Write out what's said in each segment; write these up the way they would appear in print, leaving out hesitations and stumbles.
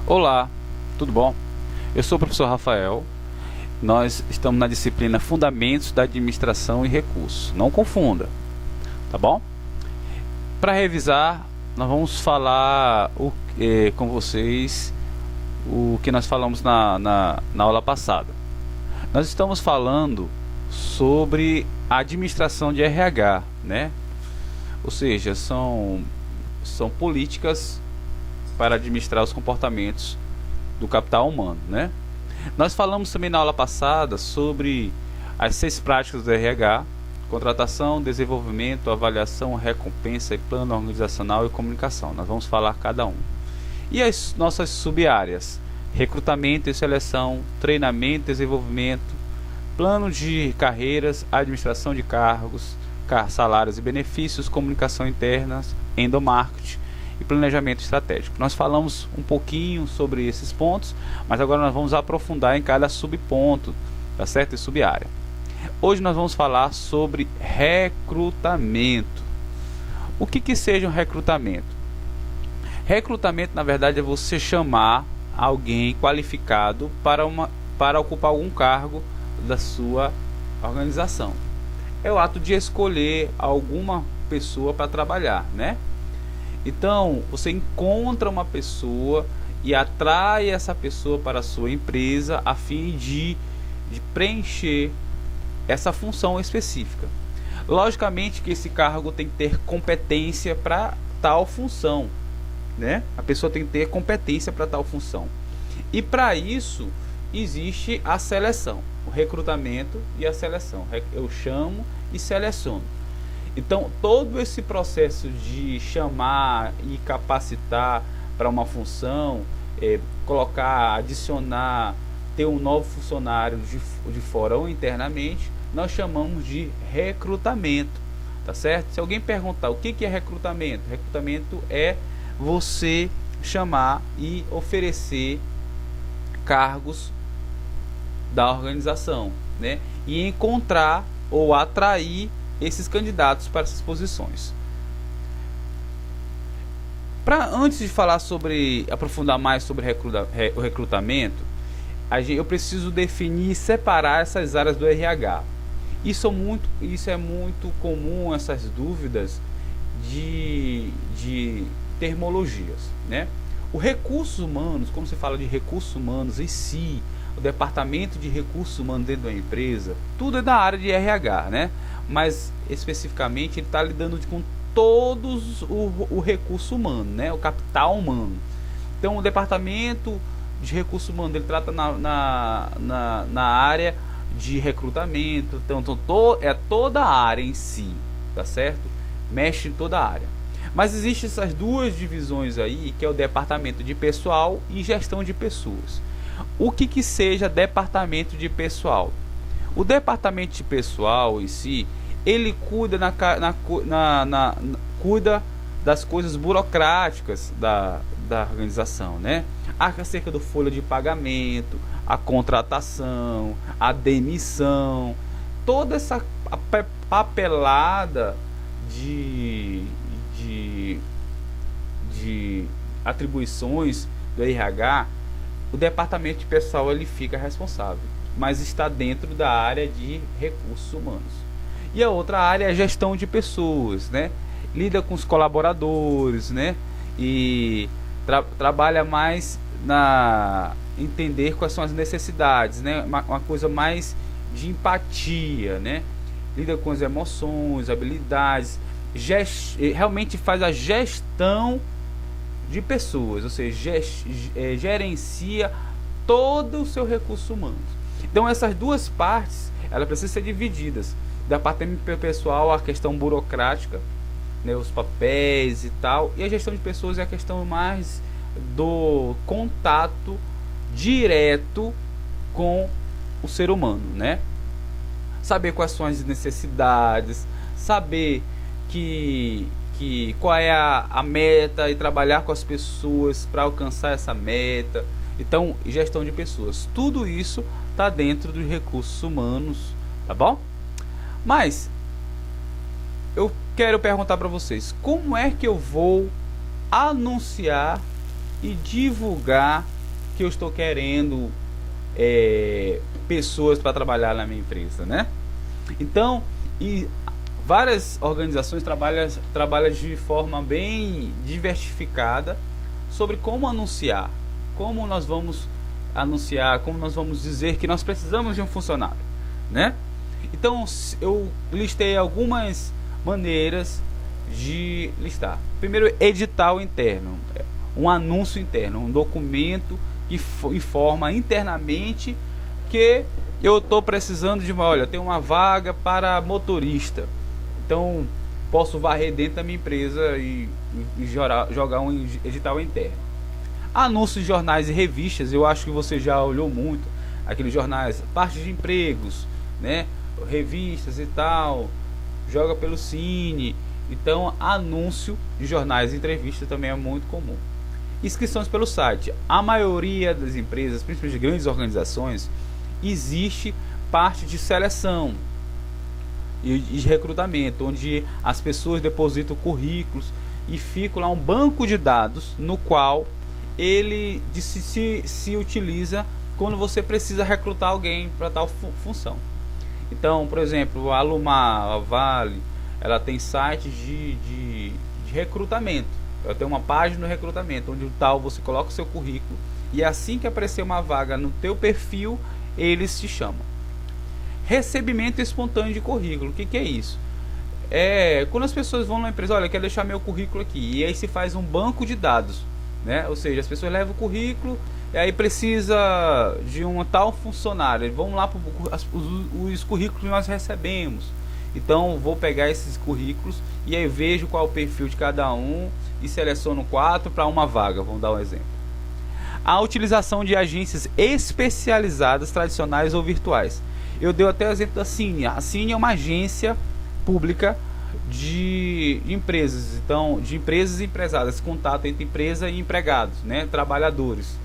Olá, tudo bom? Eu sou o professor Rafael. Nós estamos na disciplina Fundamentos da Administração e Recursos. Não confunda, tá bom? Para revisar, nós vamos falar com vocês o que nós falamos na aula passada. Nós estamos falando sobre a administração de RH, né? Ou seja, são políticas para administrar os comportamentos do capital humano, né? Nós falamos também na aula passada sobre as 6 práticas do RH: contratação, desenvolvimento, avaliação, recompensa, plano organizacional e comunicação. Nós vamos falar cada um. E as nossas sub-áreas: recrutamento e seleção, treinamento, desenvolvimento, plano de carreiras, administração de cargos, salários e benefícios, comunicação interna, endomarketing e planejamento estratégico. Nós falamos um pouquinho sobre esses pontos, mas agora nós vamos aprofundar em cada subponto, tá certo? E sub-área. Hoje nós vamos falar sobre recrutamento. O que seja um recrutamento? Recrutamento, na verdade, é você chamar alguém qualificado para ocupar algum cargo da sua organização. É o ato de escolher alguma pessoa para trabalhar, né? Então, você encontra uma pessoa e atrai essa pessoa para a sua empresa a fim de preencher essa função específica. Logicamente que esse cargo tem que ter competência para tal função, né? A pessoa tem que ter competência para tal função. E para isso existe a seleção, o recrutamento e a seleção. Eu chamo e seleciono. Então, todo esse processo de chamar e capacitar para uma função, colocar, adicionar, ter um novo funcionário de fora ou internamente, nós chamamos de recrutamento, tá certo? Se alguém perguntar o que é recrutamento, recrutamento é você chamar e oferecer cargos da organização, né? E encontrar ou atrair esses candidatos para essas posições. Antes de falar aprofundar mais sobre o recrutamento, eu preciso definir e separar essas áreas do RH. Isso é muito comum, essas dúvidas de termologias, né? O recursos humanos, quando se fala de recursos humanos em si, o departamento de recursos humanos dentro da empresa, tudo é da área de RH, né? Mas especificamente ele está lidando com todos o recurso humano, né? O capital humano. Então o departamento de recursos humanos ele trata na área de recrutamento. Então é toda a área em si, tá certo? Mexe em toda a área. Mas existem essas duas divisões aí, que é o departamento de pessoal e gestão de pessoas. O que seja departamento de pessoal? O departamento de pessoal em si, ele cuida cuida das coisas burocráticas da organização, né? Acerca do folha de pagamento, a contratação, a demissão, toda essa papelada de atribuições do RH, o departamento de pessoal ele fica responsável, mas está dentro da área de recursos humanos. E a outra área é a gestão de pessoas, né? Lida com os colaboradores, né? E trabalha mais na entender quais são as necessidades, né? Uma coisa mais de empatia, né? Lida com as emoções, habilidades, realmente faz a gestão de pessoas, ou seja, gerencia todo o seu recurso humano. Então essas duas partes, elas precisam ser divididas. Departamento pessoal, a questão burocrática, né, os papéis e tal, e a gestão de pessoas é a questão mais do contato direto com o ser humano, né? Saber quais são as necessidades, saber qual é a meta e trabalhar com as pessoas para alcançar essa meta. Então, gestão de pessoas, tudo isso está dentro dos recursos humanos, tá bom? Mas eu quero perguntar para vocês, como é que eu vou anunciar e divulgar que eu estou querendo pessoas para trabalhar na minha empresa, né? Então, e várias organizações trabalham de forma bem diversificada sobre como anunciar, como nós vamos anunciar, como nós vamos dizer que nós precisamos de um funcionário, né? Então eu listei algumas maneiras de listar. Primeiro, edital interno, um anúncio interno, um documento que informa internamente que eu estou precisando de olha, tem uma vaga para motorista, então posso varrer dentro da minha empresa e jogar um edital interno. Anúncios de jornais e revistas, eu acho que você já olhou muito aqueles jornais, parte de empregos, né, revistas e tal, joga pelo Cine. Então, anúncio de jornais e entrevistas também é muito comum. Inscrições pelo site. A maioria das empresas, principalmente de grandes organizações, existe parte de seleção e de recrutamento, onde as pessoas depositam currículos e fica lá um banco de dados no qual ele se utiliza quando você precisa recrutar alguém para tal função. Então, por exemplo, a Alumar, a Vale, ela tem sites de recrutamento. Ela tem uma página de recrutamento, onde o tal você coloca o seu currículo e assim que aparecer uma vaga no teu perfil, eles te chamam. Recebimento espontâneo de currículo. O que é isso? É quando as pessoas vão na empresa, olha, eu quero deixar meu currículo aqui, e aí se faz um banco de dados, né? Ou seja, as pessoas levam o currículo e aí precisa de um tal funcionário, vamos lá para os currículos que nós recebemos. Então vou pegar esses currículos e aí vejo qual é o perfil de cada um e seleciono 4 para uma vaga. Vamos dar um exemplo. A utilização de agências especializadas, tradicionais ou virtuais. Eu dei até o exemplo da Cine. A Cine é uma agência pública de empresas, então de empresas e empresárias, contato entre empresa e empregados, né, trabalhadores,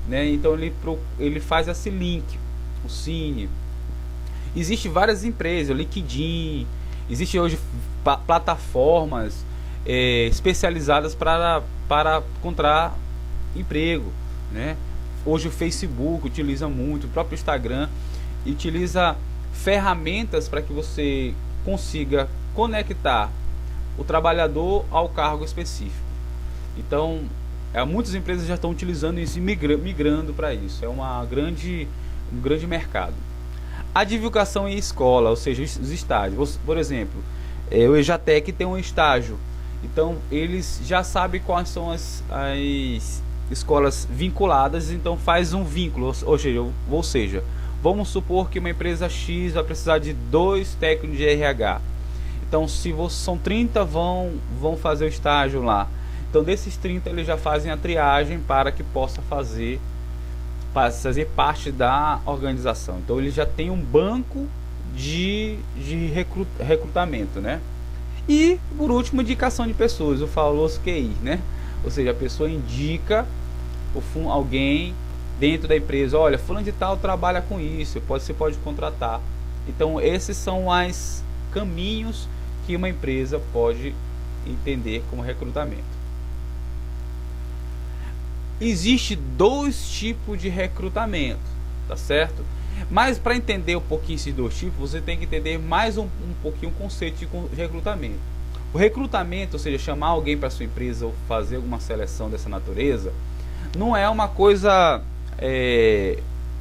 né? Então ele faz esse link, o Cine. Existem várias empresas, o LinkedIn, existem hoje plataformas especializadas para encontrar emprego, né? Hoje o Facebook utiliza muito, o próprio Instagram utiliza ferramentas para que você consiga conectar o trabalhador ao cargo específico. Então, muitas empresas já estão utilizando isso e migrando para isso. É um grande mercado. A divulgação em escola, ou seja, os estágios. Por exemplo, o EJATEC tem um estágio. Então, eles já sabem quais são as escolas vinculadas, então faz um vínculo. Ou seja, vamos supor que uma empresa X vai precisar de 2 técnicos de RH. Então, se são 30, vão fazer o estágio lá. Então, desses 30, eles já fazem a triagem para que possa fazer parte da organização. Então, ele já tem um banco de recrutamento, né? E, por último, indicação de pessoas, o famoso QI, né? Ou seja, a pessoa indica alguém dentro da empresa, olha, fulano de tal trabalha com isso, você pode contratar. Então, esses são os caminhos que uma empresa pode entender como recrutamento. Existe 2 tipos de recrutamento, tá certo? Mas para entender um pouquinho esses 2 tipos, você tem que entender mais um pouquinho o conceito de recrutamento. O recrutamento, ou seja, chamar alguém para sua empresa ou fazer alguma seleção dessa natureza, não é uma coisa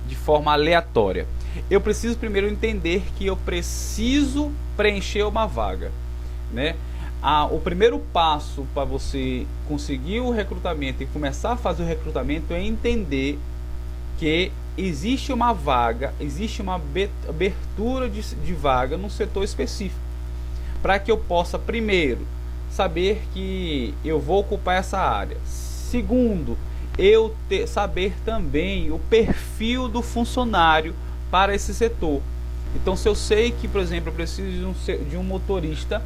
de forma aleatória. Eu preciso primeiro entender que eu preciso preencher uma vaga, né? O primeiro passo para você conseguir o recrutamento e começar a fazer o recrutamento é entender que existe uma vaga, existe uma abertura de vaga num setor específico, para que eu possa primeiro saber que eu vou ocupar essa área. Segundo, eu saber também o perfil do funcionário para esse setor. Então, se eu sei que, por exemplo, eu preciso de um motorista,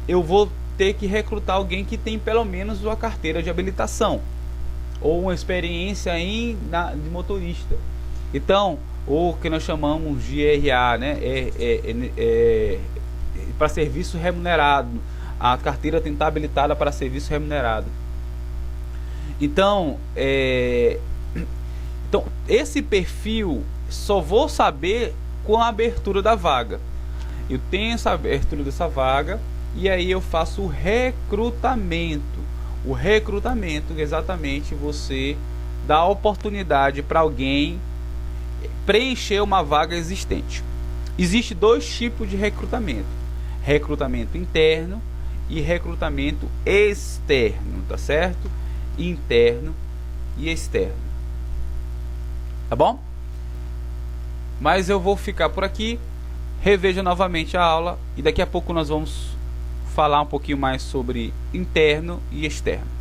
eu vou ter que recrutar alguém que tem pelo menos uma carteira de habilitação ou uma experiência de motorista. Então, o que nós chamamos de RA, né? Para serviço remunerado. A carteira tem que estar habilitada para serviço remunerado. Então, esse perfil só vou saber com a abertura da vaga. Eu tenho essa abertura dessa vaga e aí eu faço o recrutamento. O recrutamento é exatamente você dar a oportunidade para alguém preencher uma vaga existente. Existe dois tipos de recrutamento: recrutamento interno e recrutamento externo, tá certo? Interno e externo, tá bom? Mas eu vou ficar por aqui. Reveja novamente a aula e daqui a pouco nós vamos falar um pouquinho mais sobre interno e externo.